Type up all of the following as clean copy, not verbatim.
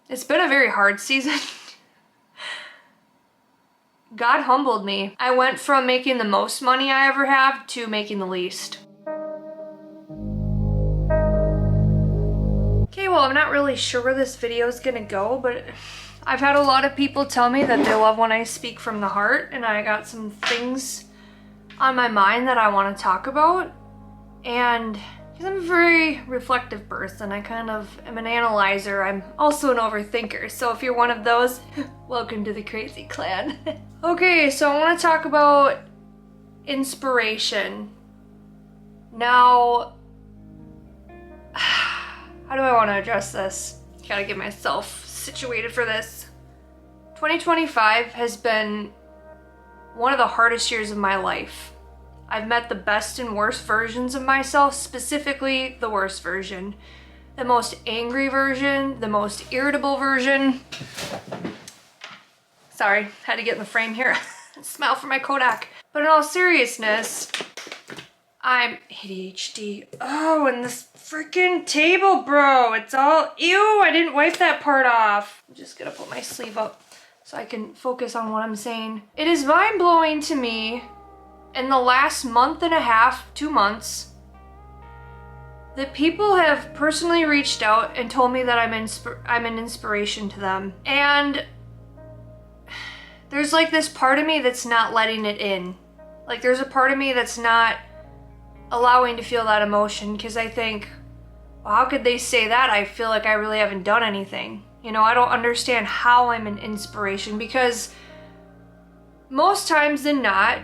It's been a very hard season. God humbled me. I went from making the most money I ever have to making the least. Okay, well, I'm not really sure where this video is gonna go, but I've had a lot of people tell me that they love when I speak from the heart, and I got some things on my mind that I want to talk about. And because I'm a very reflective person, I kind of am an analyzer. I'm also an overthinker, so if you're one of those, welcome to the crazy clan. Okay, so I want to talk about inspiration. Now, how do I want to address this? Gotta get myself situated for this. 2025 has been one of the hardest years of my life. I've met the best and worst versions of myself, specifically the worst version. The most angry version, the most irritable version. Sorry, had to get in the frame here. Smile for my Kodak. But in all seriousness, I'm ADHD. Oh, and this freaking table, bro. It's all, ew, I didn't wipe that part off. I'm just gonna put my sleeve up so I can focus on what I'm saying. It is mind-blowing to me in the last month and a half, 2 months, that people have personally reached out and told me that I'm an inspiration to them. And there's like this part of me that's not letting it in. Like there's a part of me that's not allowing to feel that emotion, because I think, well, how could they say that? I feel like I really haven't done anything. You know, I don't understand how I'm an inspiration, because most times than not,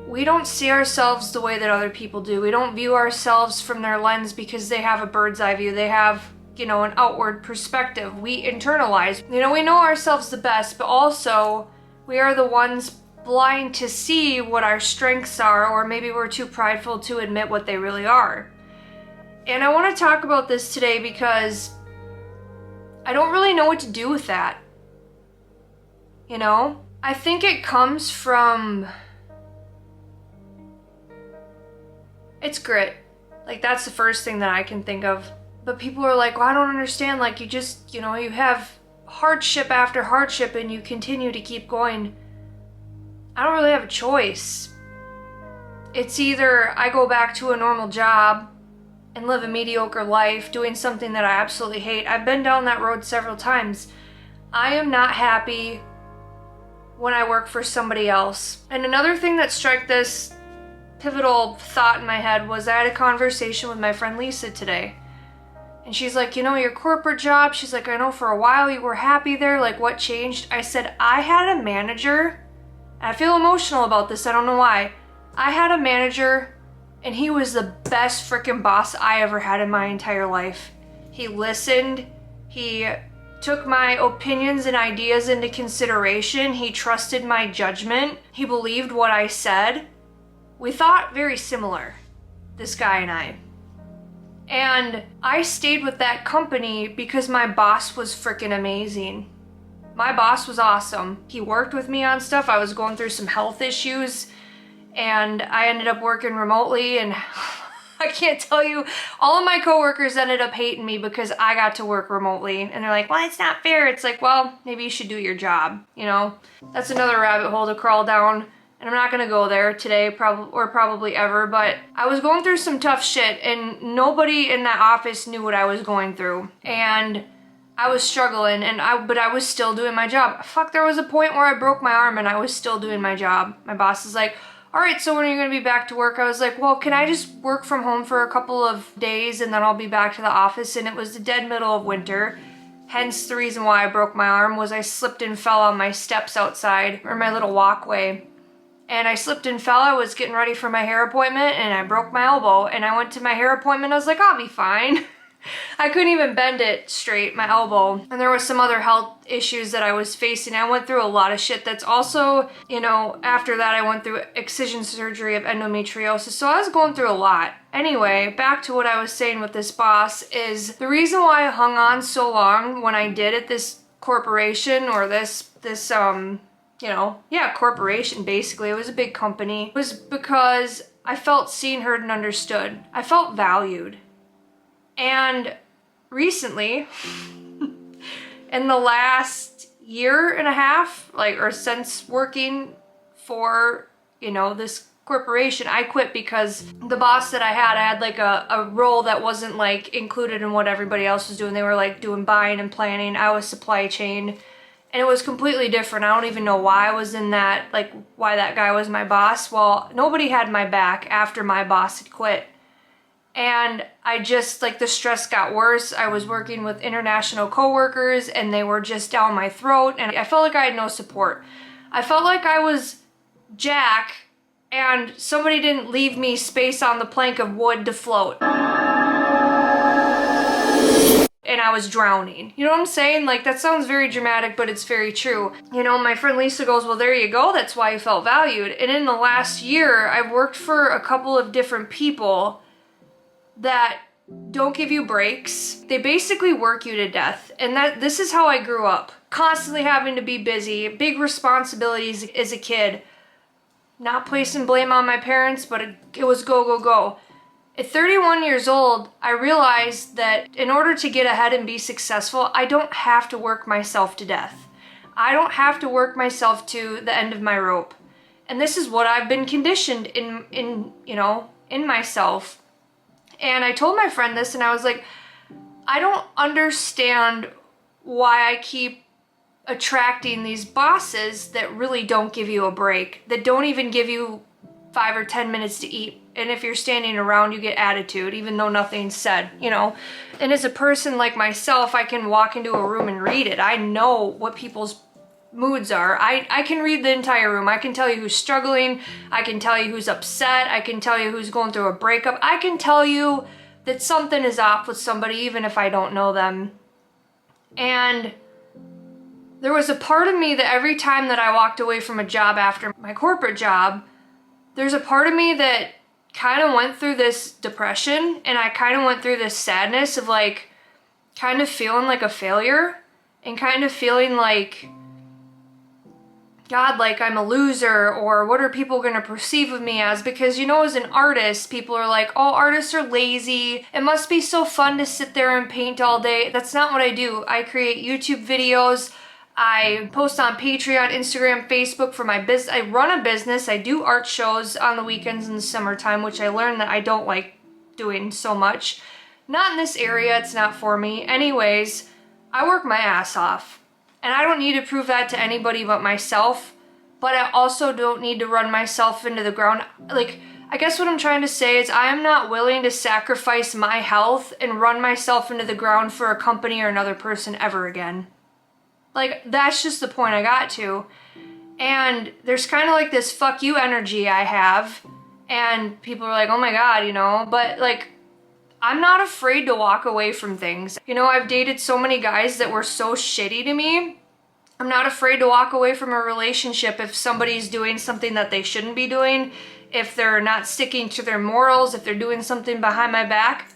we don't see ourselves the way that other people do. We don't view ourselves from their lens because they have a bird's eye view. They have, you know, an outward perspective. We internalize. You know, we know ourselves the best, but also we are the ones blind to see what our strengths are, or maybe we're too prideful to admit what they really are. And I want to talk about this today because I don't really know what to do with that. You know? I think it comes from... it's grit. Like, that's the first thing that I can think of. But people are like, well, I don't understand. Like, you just, you know, you have hardship after hardship and you continue to keep going. I don't really have a choice. It's either I go back to a normal job and live a mediocre life doing something that I absolutely hate. I've been down that road several times. I am not happy when I work for somebody else. And another thing that struck this pivotal thought in my head was I had a conversation with my friend Lisa today. And she's like, you know, your corporate job, she's like, I know for a while you were happy there, like what changed? I said, I had a manager, and I feel emotional about this, I don't know why. I had a manager, and he was the best freaking boss I ever had in my entire life. He listened, he took my opinions and ideas into consideration, he trusted my judgment, he believed what I said. We thought very similar, this guy and I. And I stayed with that company because my boss was freaking amazing. My boss was awesome. He worked with me on stuff. I was going through some health issues and I ended up working remotely, and I can't tell you, all of my coworkers ended up hating me because I got to work remotely. And they're like, well, it's not fair. It's like, well, maybe you should do your job, you know? That's another rabbit hole to crawl down. And I'm not gonna go there today, probably ever, but I was going through some tough shit and nobody in that office knew what I was going through. And I was struggling, but I was still doing my job. Fuck, there was a point where I broke my arm and I was still doing my job. My boss is like, all right, so when are you gonna be back to work? I was like, well, can I just work from home for a couple of days and then I'll be back to the office? And it was the dead middle of winter. Hence the reason why I broke my arm was I slipped and fell on my steps outside, or my little walkway. And I slipped and fell. I was getting ready for my hair appointment and I broke my elbow. And I went to my hair appointment. I was like, I'll be fine. I couldn't even bend it straight, my elbow. And there was some other health issues that I was facing. I went through a lot of shit. That's also, you know, after that I went through excision surgery of endometriosis. So I was going through a lot. Anyway, back to what I was saying with this boss is the reason why I hung on so long when I did at this corporation, or this you know, yeah, corporation basically. It was a big company. It was because I felt seen, heard, and understood. I felt valued. And recently, In the last year and a half, like, or since working for, you know, this corporation, I quit because the boss that I had like a role that wasn't like included in what everybody else was doing. They were like doing buying and planning. I was supply chain, and it was completely different. I don't even know why I was in that, like why that guy was my boss. Well, nobody had my back after my boss had quit. And I just, like, the stress got worse. I was working with international coworkers and they were just down my throat, and I felt like I had no support. I felt like I was Jack and somebody didn't leave me space on the plank of wood to float. And I was drowning. You know what I'm saying? Like, that sounds very dramatic, but it's very true. You know, my friend Lisa goes, well, there you go. That's why you felt valued. And in the last year, I've worked for a couple of different people that don't give you breaks. They basically work you to death. And this is how I grew up. Constantly having to be busy, big responsibilities as a kid. Not placing blame on my parents, but it was go, go, go. At 31 years old, I realized that in order to get ahead and be successful, I don't have to work myself to death. I don't have to work myself to the end of my rope. And this is what I've been conditioned in myself. And I told my friend this, and I was like, I don't understand why I keep attracting these bosses that really don't give you a break, that don't even give you 5 or 10 minutes to eat. And if you're standing around, you get attitude, even though nothing's said, you know. And as a person like myself, I can walk into a room and read it. I know what people's moods are. I can read the entire room. I can tell you who's struggling. I can tell you who's upset. I can tell you who's going through a breakup. I can tell you that something is off with somebody, even if I don't know them. And there was a part of me that every time that I walked away from a job after my corporate job, there's a part of me that kind of went through this depression, and I kind of went through this sadness of like kind of feeling like a failure and kind of feeling like, God, like I'm a loser, or what are people going to perceive of me as? Because, you know, as an artist, people are like, oh, artists are lazy. It must be so fun to sit there and paint all day. That's not what I do. I create YouTube videos. I post on Patreon, Instagram, Facebook for my business. I run a business. I do art shows on the weekends in the summertime, which I learned that I don't like doing so much. Not in this area. It's not for me. Anyways, I work my ass off. And I don't need to prove that to anybody but myself. But I also don't need to run myself into the ground. Like, I guess what I'm trying to say is I am not willing to sacrifice my health and run myself into the ground for a company or another person ever again. Like, that's just the point I got to. And there's kind of like this fuck you energy I have. And people are like, oh my God, you know. But like, I'm not afraid to walk away from things. You know, I've dated so many guys that were so shitty to me. I'm not afraid to walk away from a relationship if somebody's doing something that they shouldn't be doing. If they're not sticking to their morals, if they're doing something behind my back.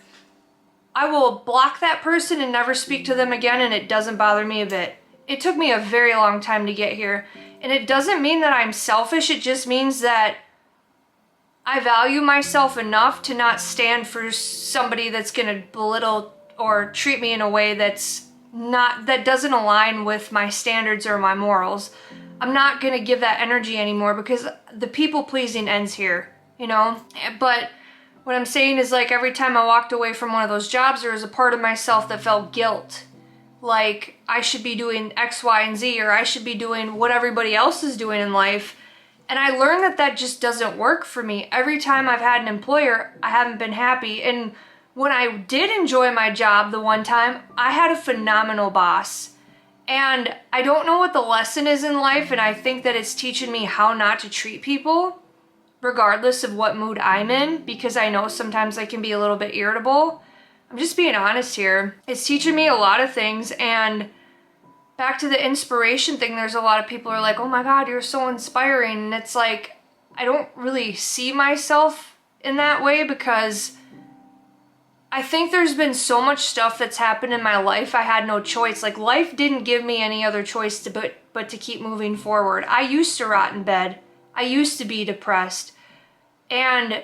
I will block that person and never speak to them again, and it doesn't bother me a bit. It took me a very long time to get here. And it doesn't mean that I'm selfish. It just means that I value myself enough to not stand for somebody that's going to belittle or treat me in a way that doesn't align with my standards or my morals. I'm not going to give that energy anymore because the people pleasing ends here, you know? But what I'm saying is, like, every time I walked away from one of those jobs, there was a part of myself that felt guilt. Like, I should be doing X, Y, and Z, or I should be doing what everybody else is doing in life. And I learned that that just doesn't work for me. Every time I've had an employer, I haven't been happy. And when I did enjoy my job the one time, I had a phenomenal boss. And I don't know what the lesson is in life, and I think that it's teaching me how not to treat people, regardless of what mood I'm in, because I know sometimes I can be a little bit irritable. I'm just being honest here. It's teaching me a lot of things, and back to the inspiration thing, there's a lot of people who are like, oh my God, you're so inspiring. And it's like, I don't really see myself in that way because I think there's been so much stuff that's happened in my life. I had no choice. Like, life didn't give me any other choice but to keep moving forward. I used to rot in bed. I used to be depressed. And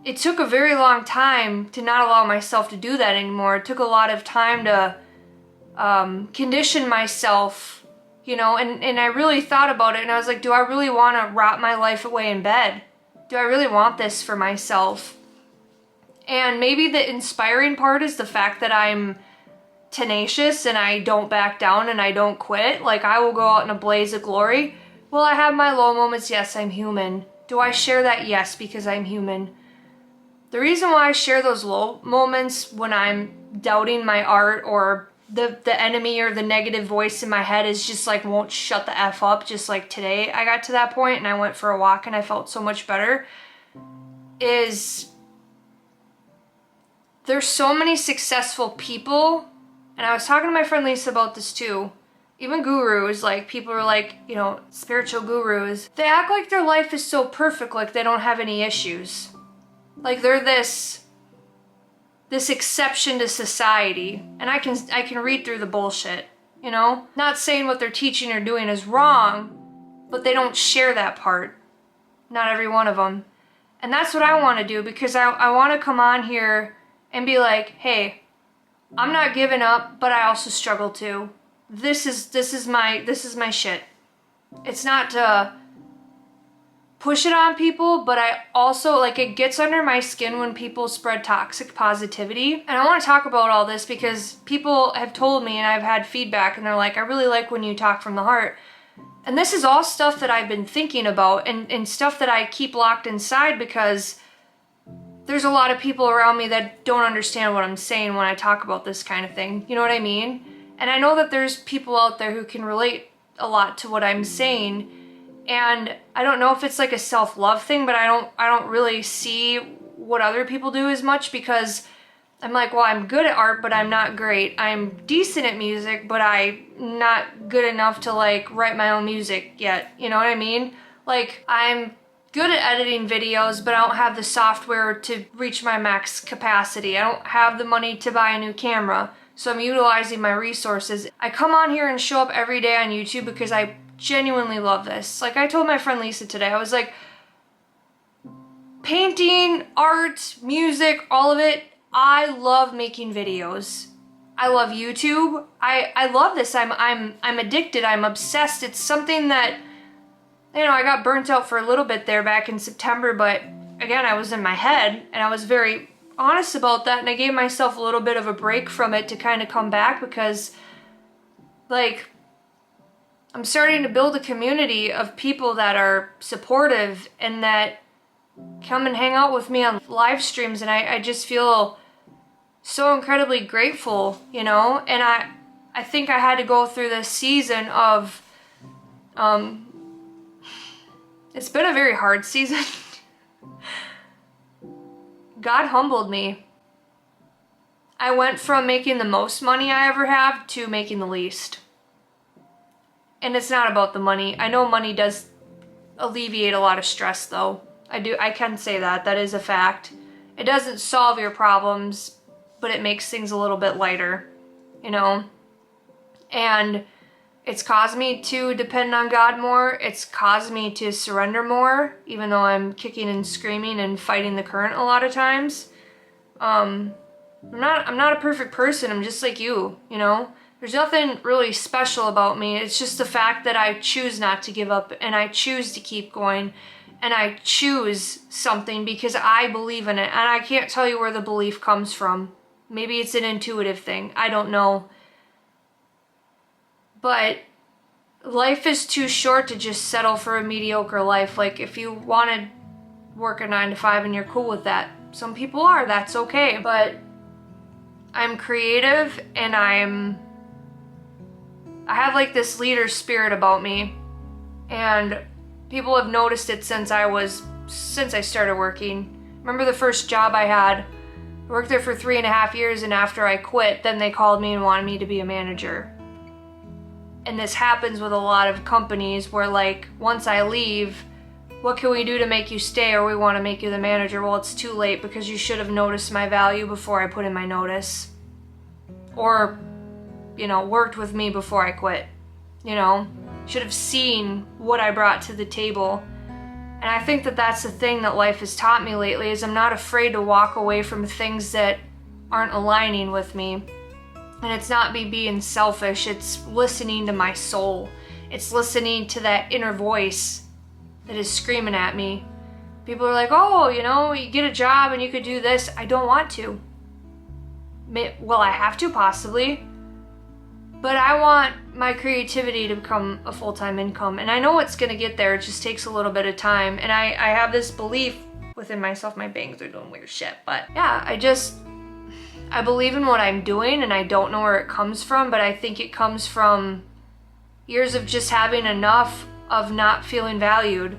it took a very long time to not allow myself to do that anymore. It took a lot of time to condition myself, and I really thought about it, and I was like, do I really want to rot my life away in bed? Do I really want this for myself? And maybe the inspiring part is the fact that I'm tenacious and I don't back down and I don't quit. Like, I will go out in a blaze of glory. Will I have my low moments? Yes, I'm human. Do I share that? Yes, because I'm human. The reason why I share those low moments when I'm doubting my art, or the enemy or the negative voice in my head is just like won't shut the F up, just like today I got to that point and I went for a walk and I felt so much better, is there's so many successful people. And I was talking to my friend Lisa about this too. Even gurus, like people are like, spiritual gurus, they act like their life is so perfect, like they don't have any issues. Like they're this exception to society. And I can read through the bullshit, Not saying what they're teaching or doing is wrong, but they don't share that part. Not every one of them. And that's what I want to do, because I want to come on here and be like, hey, I'm not giving up, but I also struggle too. This is my shit. It's not to push it on people, but I also, it gets under my skin when people spread toxic positivity. And I want to talk about all this because people have told me, and I've had feedback, and they're like, I really like when you talk from the heart. And this is all stuff that I've been thinking about, and stuff that I keep locked inside, because there's a lot of people around me that don't understand what I'm saying when I talk about this kind of thing. You know what I mean? And I know that there's people out there who can relate a lot to what I'm saying. And I don't know if it's like a self-love thing, but I don't really see what other people do as much, because I'm like, well, I'm good at art, but I'm not great. I'm decent at music, but I'm not good enough to write my own music yet. You know what I mean? I'm good at editing videos, but I don't have the software to reach my max capacity. I don't have the money to buy a new camera, so I'm utilizing my resources. I come on here and show up every day on YouTube because I genuinely love this. Like I told my friend Lisa today, I was like, painting, art, music, all of it, I love making videos. I love YouTube. I love this. I'm addicted. I'm obsessed. It's something that, I got burnt out for a little bit there back in September, but again, I was in my head and I was very honest about that, and I gave myself a little bit of a break from it to kind of come back, because I'm starting to build a community of people that are supportive and that come and hang out with me on live streams, and I just feel so incredibly grateful, and I think I had to go through this season of it's been a very hard season. God humbled me. I went from making the most money I ever have to making the least. And it's not about the money. I know money does alleviate a lot of stress though. I can say that. That is a fact. It doesn't solve your problems, but it makes things a little bit lighter, And it's caused me to depend on God more. It's caused me to surrender more, even though I'm kicking and screaming and fighting the current a lot of times. I'm not a perfect person. I'm just like you, There's nothing really special about me. It's just the fact that I choose not to give up, and I choose to keep going, and I choose something because I believe in it. And I can't tell you where the belief comes from. Maybe it's an intuitive thing. I don't know. But life is too short to just settle for a mediocre life. If you want to work a 9-to-5 and you're cool with that, some people are, that's okay. But I'm creative, and I have this leader spirit about me, and people have noticed it since I started working. Remember the first job I had? I worked there for 3.5 years, and after I quit, then they called me and wanted me to be a manager. And this happens with a lot of companies where once I leave, what can we do to make you stay, or we want to make you the manager? Well, it's too late, because you should have noticed my value before I put in my notice. Or, worked with me before I quit. Should have seen what I brought to the table. And I think that that's the thing that life has taught me lately, is I'm not afraid to walk away from things that aren't aligning with me. And it's not me being selfish, it's listening to my soul. It's listening to that inner voice that is screaming at me. People are like, oh, you get a job and you could do this. I don't want to. Well, I have to possibly. But I want my creativity to become a full-time income. And I know it's going to get there. It just takes a little bit of time. And I have this belief within myself. My bangs are doing weird shit. But yeah, I believe in what I'm doing, and I don't know where it comes from, but I think it comes from years of just having enough of not feeling valued.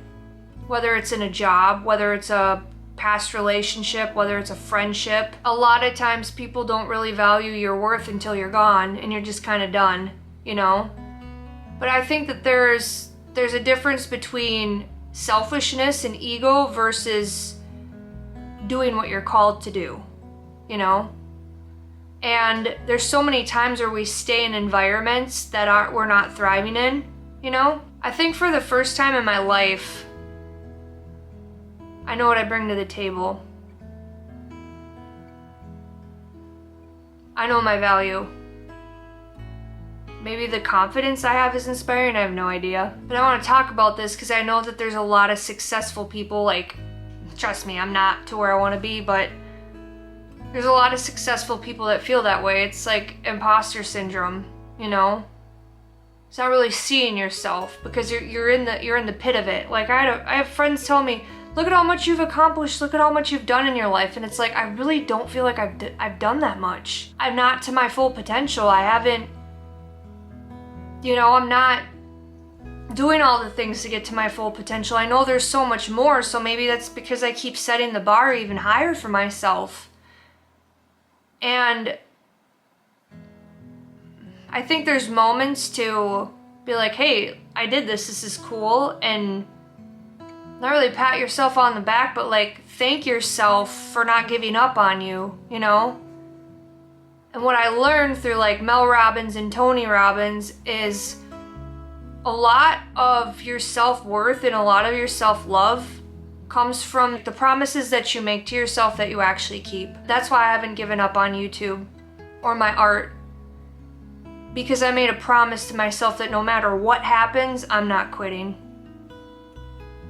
Whether it's in a job, whether it's a past relationship, whether it's a friendship. A lot of times people don't really value your worth until you're gone and you're just kind of done, But I think that there's a difference between selfishness and ego versus doing what you're called to do, And there's so many times where we stay in environments that we're not thriving in, I think for the first time in my life, I know what I bring to the table. I know my value. Maybe the confidence I have is inspiring, I have no idea. But I want to talk about this because I know that there's a lot of successful people, trust me, I'm not to where I want to be, but there's a lot of successful people that feel that way. It's like imposter syndrome, It's not really seeing yourself because you're in the pit of it. I have friends tell me, look at how much you've accomplished, look at how much you've done in your life. And it's like, I really don't feel like I've done that much. I'm not to my full potential. I haven't, I'm not doing all the things to get to my full potential. I know there's so much more, so maybe that's because I keep setting the bar even higher for myself. And I think there's moments to be like, hey, I did this is cool, and not really pat yourself on the back, but thank yourself for not giving up on you, And what I learned through Mel Robbins and Tony Robbins is a lot of your self-worth and a lot of your self-love comes from the promises that you make to yourself that you actually keep. That's why I haven't given up on YouTube or my art, because I made a promise to myself that no matter what happens, I'm not quitting.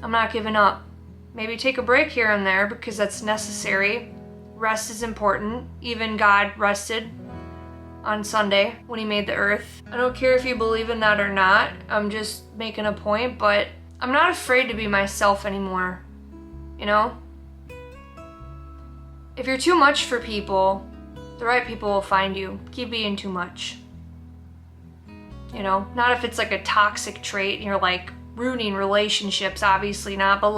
I'm not giving up. Maybe take a break here and there because that's necessary. Rest is important. Even God rested on Sunday when he made the earth. I don't care if you believe in that or not. I'm just making a point, but I'm not afraid to be myself anymore. If you're too much for people, the right people will find you. Keep being too much. Not if it's a toxic trait and you're ruining relationships, obviously not, but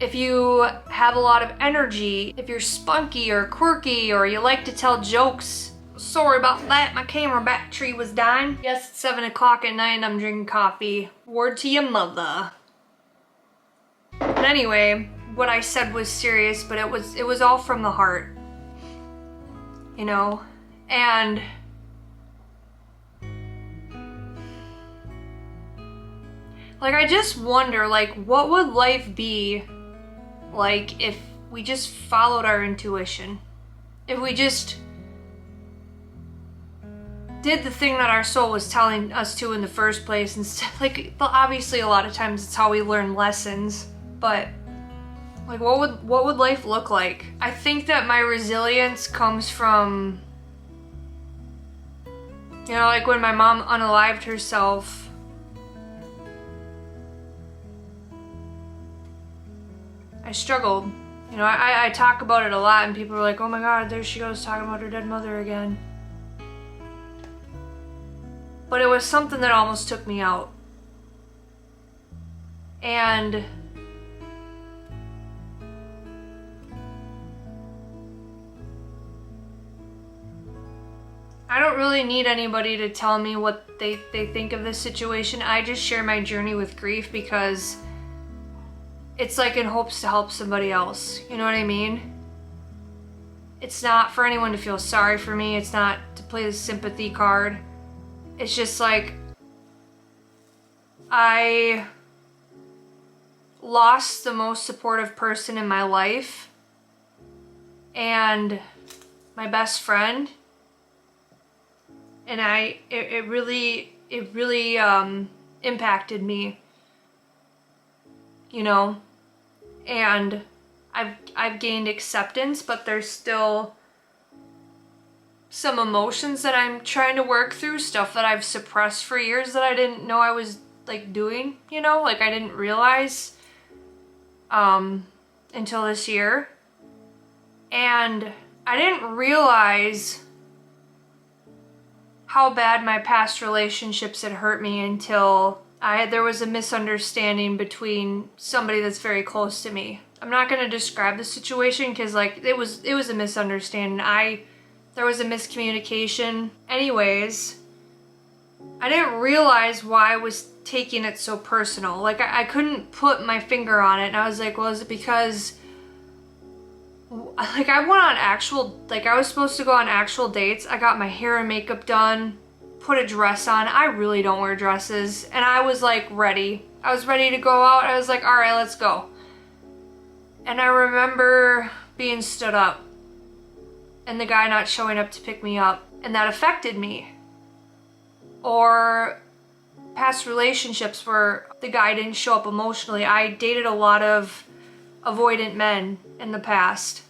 if you have a lot of energy, if you're spunky or quirky or you like to tell jokes. Sorry about that, my camera battery was dying. Yes, it's 7 o'clock at night and I'm drinking coffee. Word to your mother. But anyway, what I said was serious, but it was all from the heart. And I just wonder, what would life be like if we just followed our intuition? If we just did the thing that our soul was telling us to in the first place instead, obviously a lot of times it's how we learn lessons, but what would life look like? I think that my resilience comes from, when my mom unalived herself, I struggled. I talk about it a lot and people are like, oh my god, there she goes talking about her dead mother again. But it was something that almost took me out. And I don't really need anybody to tell me what they think of this situation. I just share my journey with grief because it's in hopes to help somebody else. You know what I mean? It's not for anyone to feel sorry for me. It's not to play the sympathy card. It's just I lost the most supportive person in my life and my best friend And it really impacted me, you know. And I've gained acceptance, but there's still some emotions that I'm trying to work through, stuff that I've suppressed for years that I didn't know I was like doing, you know, like I didn't realize until this year. And I didn't realize how bad my past relationships had hurt me until there was a misunderstanding between somebody that's very close to me. I'm not going to describe the situation because like it was a misunderstanding. There was a miscommunication. Anyways, I didn't realize why I was taking it so personal. Like I couldn't put my finger on it, and I was like, well, is it because like I went on I was supposed to go on actual dates. I got my hair and makeup done, put a dress on. I really don't wear dresses, and I was like ready. I was ready to go out. I was like, all right, let's go. And I remember being stood up and the guy not showing up to pick me up, and that affected me. Or past relationships where the guy didn't show up emotionally. I dated a lot of avoidant men in the past,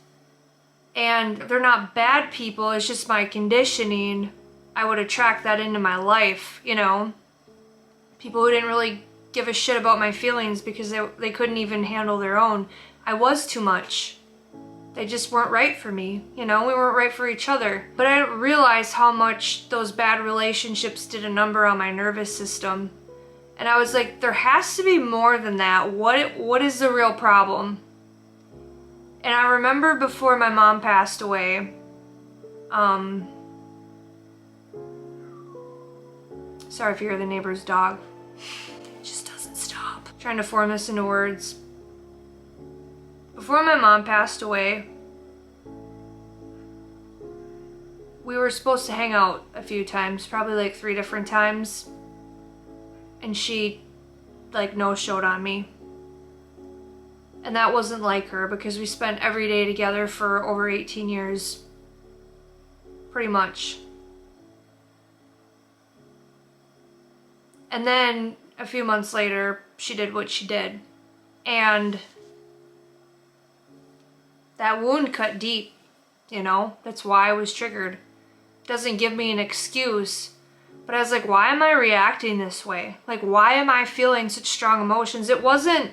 and they're not bad people, it's just my conditioning. I would attract that into my life, you know. People who didn't really give a shit about my feelings because they couldn't even handle their own. I was too much. They just weren't right for me, you know, we weren't right for each other. But I didn't realize how much those bad relationships did a number on my nervous system. And I was like, there has to be more than that. What is the real problem? And I remember before my mom passed away, sorry if you hear the neighbor's dog. It just doesn't stop. I'm trying to form this into words. Before my mom passed away, we were supposed to hang out a few times, probably like 3 different times. And she like no-showed on me. And that wasn't like her because we spent every day together for over 18 years. Pretty much. And then a few months later, she did what she did. And that wound cut deep, you know? That's why I was triggered. Doesn't give me an excuse. But I was like, why am I reacting this way? Like, why am I feeling such strong emotions? It wasn't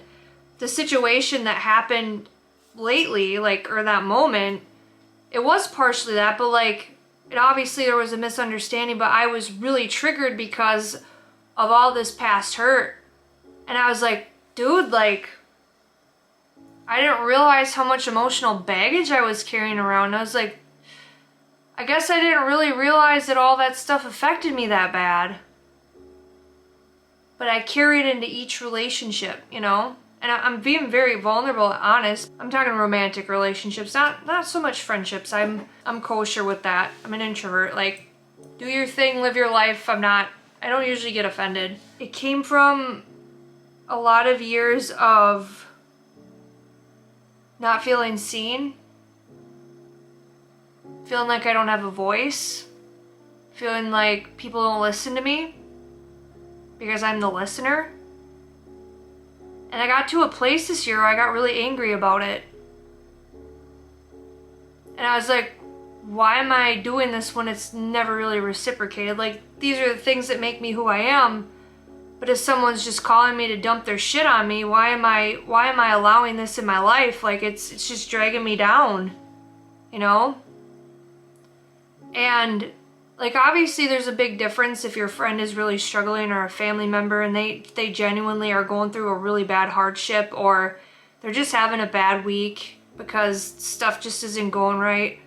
the situation that happened lately, like, or that moment. It was partially that, but like, obviously there was a misunderstanding, but I was really triggered because of all this past hurt. And I was like, dude, like, I didn't realize how much emotional baggage I was carrying around. I was like, I guess I didn't really realize that all that stuff affected me that bad. But I carried it into each relationship, you know? And I'm being very vulnerable and honest. I'm talking romantic relationships, not so much friendships. I'm kosher with that. I'm an introvert. Like, do your thing, live your life. I don't usually get offended. It came from a lot of years of not feeling seen, feeling like I don't have a voice, feeling like people don't listen to me because I'm the listener. And I got to a place this year where I got really angry about it. And I was like, why am I doing this when it's never really reciprocated? Like, these are the things that make me who I am. But if someone's just calling me to dump their shit on me, why am I allowing this in my life? Like, it's just dragging me down, you know? And like, obviously there's a big difference if your friend is really struggling or a family member and they genuinely are going through a really bad hardship, or they're just having a bad week because stuff just isn't going right.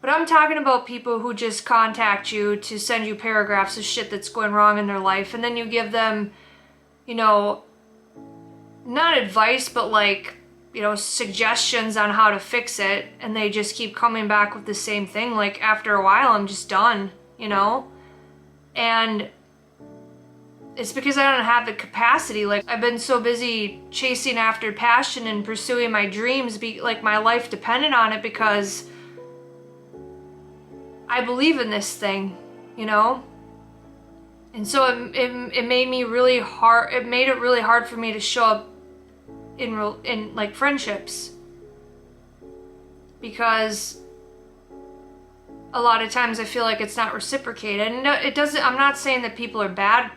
But I'm talking about people who just contact you to send you paragraphs of shit that's going wrong in their life, and then you give them, you know, not advice, but like, you know, suggestions on how to fix it, and they just keep coming back with the same thing. Like, after a while, I'm just done, you know? And it's because I don't have the capacity. Like, I've been so busy chasing after passion and pursuing my dreams, like my life depended on it, because I believe in this thing, you know? And so it made me really hard. It made it really hard for me to show up in like friendships, because a lot of times I feel like it's not reciprocated. And it doesn't. I'm not saying that people are bad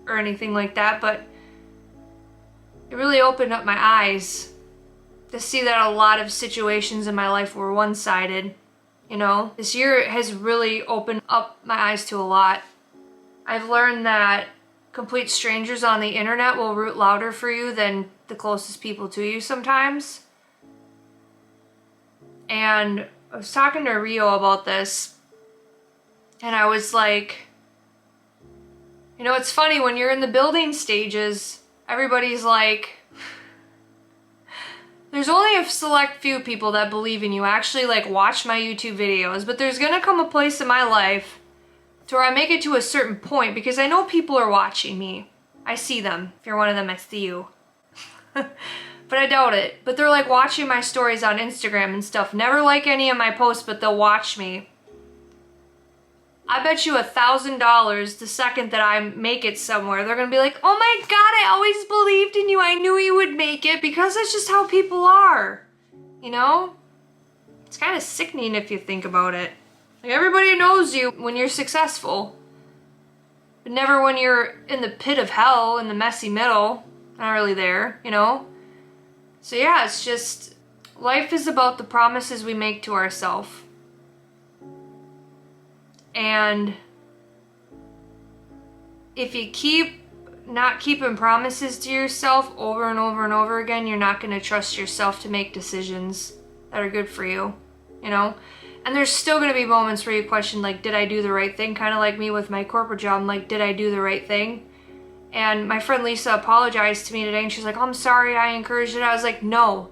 or anything like that, but it really opened up my eyes to see that a lot of situations in my life were one-sided. You know, this year has really opened up my eyes to a lot. I've learned that complete strangers on the internet will root louder for you than the closest people to you sometimes. And I was talking to Rio about this, and I was like, you know, it's funny when you're in the building stages, everybody's like, there's only a select few people that believe in you, actually like watch my YouTube videos, but there's gonna come a place in my life to where I make it to a certain point, because I know people are watching me. I see them. If you're one of them, I see you. But I doubt it. But they're like watching my stories on Instagram and stuff. Never like any of my posts, but they'll watch me. I bet you $1,000 the second that I make it somewhere, they're gonna be like, oh my God, I always believed in you. I knew you would make it, because that's just how people are. You know? It's kind of sickening if you think about it. Like, everybody knows you when you're successful, but never when you're in the pit of hell, in the messy middle. Not really there, you know? So yeah, it's just, life is about the promises we make to ourselves. And if you keep not keeping promises to yourself over and over and over again, you're not going to trust yourself to make decisions that are good for you, you know? And there's still going to be moments where you question, like, did I do the right thing? Kind of like me with my corporate job. I'm like, did I do the right thing? And my friend Lisa apologized to me today, and she's like, oh, I'm sorry I encouraged it. I was like, no.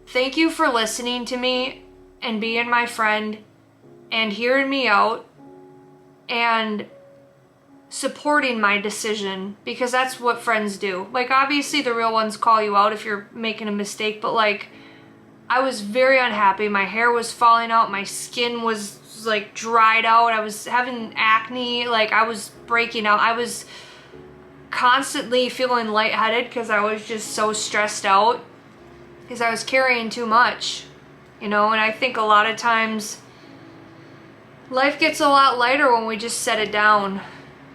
Thank you for listening to me and being my friend and hearing me out and supporting my decision, because that's what friends do. Like, obviously the real ones call you out if you're making a mistake, but like, I was very unhappy. My hair was falling out. My skin was like dried out. I was having acne. Like, I was breaking out. I was constantly feeling lightheaded because I was just so stressed out because I was carrying too much, you know? And I think a lot of times life gets a lot lighter when we just set it down.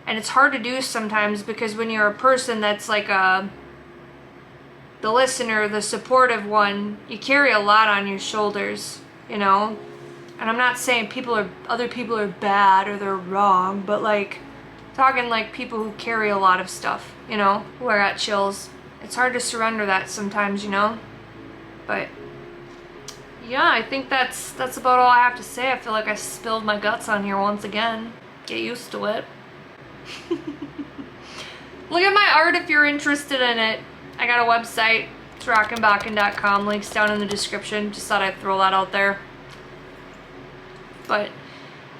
And it's hard to do sometimes, because when you're a person that's like the listener, the supportive one, you carry a lot on your shoulders, you know? And I'm not saying other people are bad or they're wrong, but like, talking like people who carry a lot of stuff, you know, who are at chills. It's hard to surrender that sometimes, you know? But yeah, I think that's about all I have to say. I feel like I spilled my guts on here once again. Get used to it. Look at my art if you're interested in it. I got a website. It's rockinbakken.com. Links down in the description. Just thought I'd throw that out there. But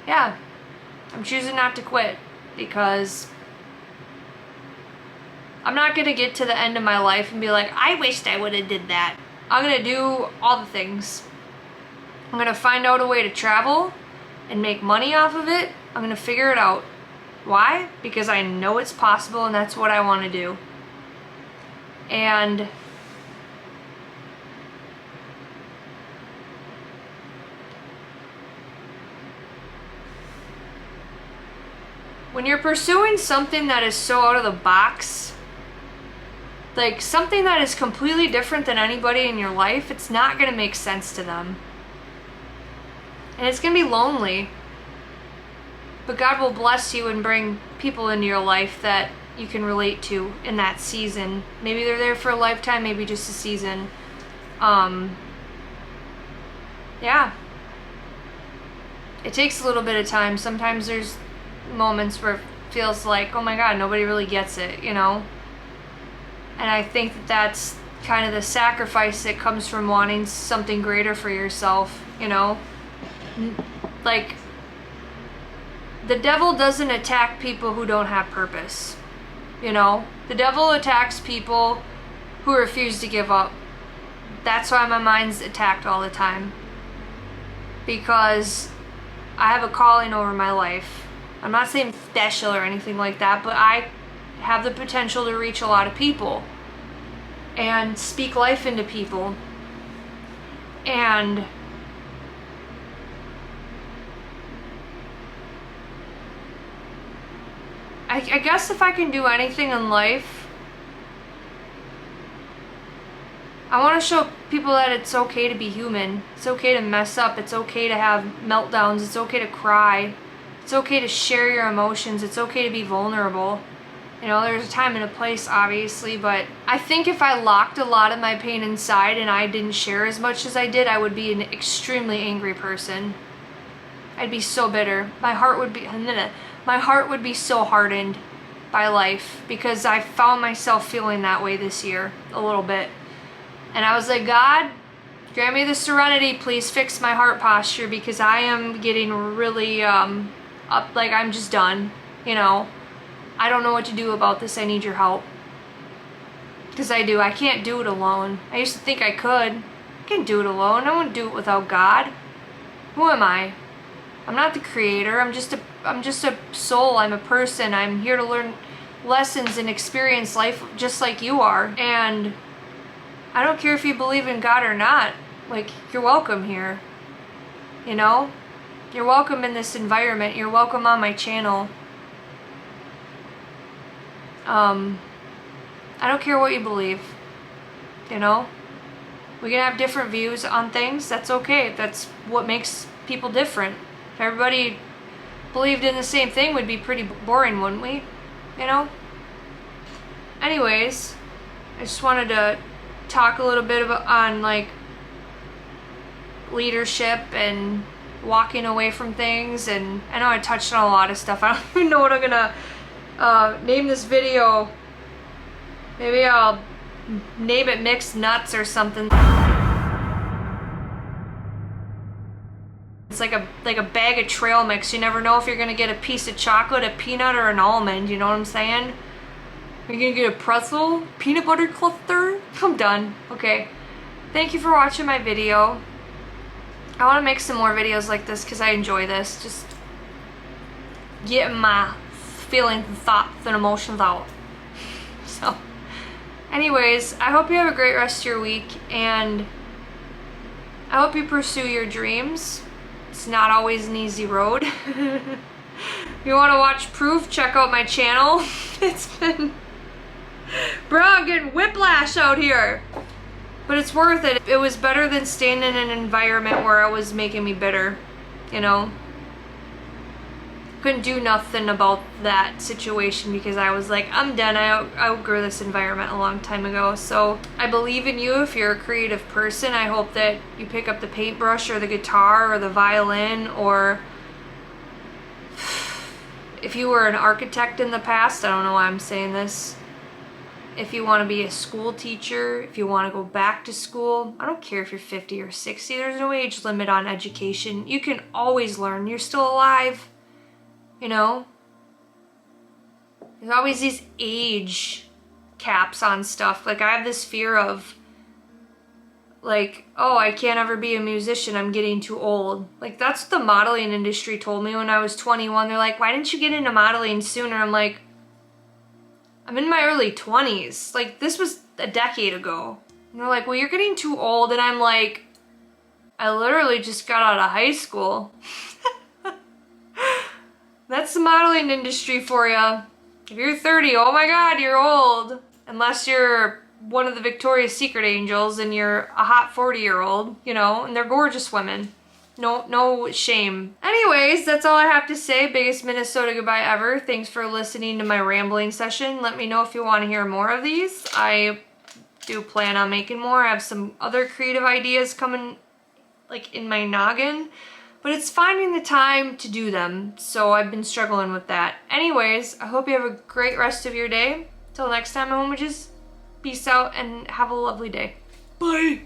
yeah, I'm choosing not to quit, because I'm not gonna get to the end of my life and be like, I wished I would have did that. I'm gonna do all the things. I'm gonna find out a way to travel and make money off of it. I'm gonna figure it out. Why? Because I know it's possible, and that's what I want to do. And when you're pursuing something that is so out of the box, like something that is completely different than anybody in your life, it's not going to make sense to them. And it's going to be lonely. But God will bless you and bring people into your life that you can relate to in that season. Maybe they're there for a lifetime, maybe just a season. Yeah. It takes a little bit of time. Sometimes there's moments where it feels like, oh my God, nobody really gets it, you know? And I think that that's kind of the sacrifice that comes from wanting something greater for yourself, you know? Like, the devil doesn't attack people who don't have purpose, you know? The devil attacks people who refuse to give up. That's why my mind's attacked all the time. Because I have a calling over my life. I'm not saying special or anything like that, but I have the potential to reach a lot of people and speak life into people. And I guess if I can do anything in life, I want to show people that it's okay to be human. It's okay to mess up. It's okay to have meltdowns. It's okay to cry. It's okay to share your emotions. It's okay to be vulnerable. You know, there's a time and a place, obviously, but I think if I locked a lot of my pain inside and I didn't share as much as I did, I would be an extremely angry person. I'd be so bitter. My heart would be so hardened by life, because I found myself feeling that way this year a little bit. And I was like, God, grant me the serenity. Please fix my heart posture, because I am getting really up, like I'm just done, you know. I don't know what to do about this. I need your help. Because I can't do it alone. I used to think I could. I can't do it alone. I won't do it without God. Who am I? I'm not the creator. I'm just a soul. I'm a person. I'm here to learn lessons and experience life just like you are. And I don't care if you believe in God or not. Like, you're welcome here. You know? You're welcome in this environment. You're welcome on my channel. I don't care what you believe, you know? We can have different views on things. That's okay. That's what makes people different. If everybody believed in the same thing, we'd be pretty boring, wouldn't we? You know? Anyways, I just wanted to talk a little bit on, like, leadership and walking away from things. And I know I touched on a lot of stuff. I don't even know what I'm gonna name this video. Maybe I'll name it Mixed Nuts or something. It's like a bag of trail mix. You never know if you're gonna get a piece of chocolate, a peanut, or an almond. You know what I'm saying? You're gonna get a pretzel, peanut butter cluster. I'm done. Okay. Thank you for watching my video. I want to make some more videos like this because I enjoy this. Just getting my feelings and thoughts and emotions out. So, anyways, I hope you have a great rest of your week, and I hope you pursue your dreams. It's not always an easy road. If you want to watch proof, check out my channel. It's been... Bro, I'm getting whiplash out here. But it's worth it. It was better than staying in an environment where it was making me bitter, you know? Couldn't do nothing about that situation because I was like, I'm done. I outgrew this environment a long time ago. So I believe in you if you're a creative person. I hope that you pick up the paintbrush or the guitar or the violin, or if you were an architect in the past, I don't know why I'm saying this. If you want to be a school teacher, if you want to go back to school, I don't care if you're 50 or 60. There's no age limit on education. You can always learn. You're still alive. You know? There's always these age caps on stuff. Like, I have this fear of, like, oh, I can't ever be a musician. I'm getting too old. Like, that's what the modeling industry told me when I was 21. They're like, why didn't you get into modeling sooner? I'm like, I'm in my early 20s. Like, this was a decade ago. And they're like, well, you're getting too old. And I'm like, I literally just got out of high school. That's the modeling industry for you. If you're 30, oh my God, you're old. Unless you're one of the Victoria's Secret angels and you're a hot 40-year-old, you know, and they're gorgeous women. No shame. Anyways, that's all I have to say. Biggest Minnesota goodbye ever. Thanks for listening to my rambling session. Let me know if you want to hear more of these. I do plan on making more. I have some other creative ideas coming, like, in my noggin, but it's finding the time to do them. So I've been struggling with that. Anyways, I hope you have a great rest of your day. Till next time, my homages. Peace out and have a lovely day. Bye.